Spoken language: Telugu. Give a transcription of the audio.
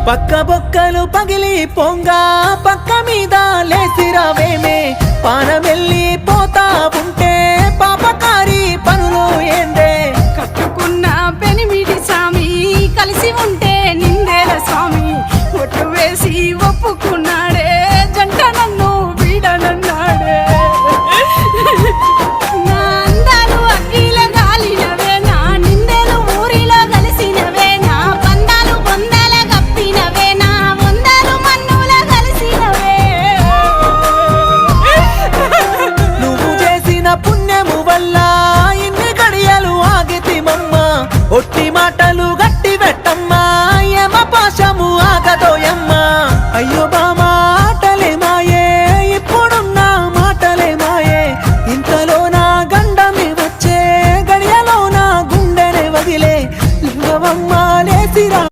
పక్క బొక్కలు పగిలి పొంగా పక్క మీద లేసిరావేమే పానమెల్లి పోతా ఉంటే పాపకారి పనులు ఏందే కట్టుకున్న పెనిమిటి స్వామి కలిసి ఉంటే నిందేల స్వామి ఒట్టు వేసి ఒప్పుకున్నా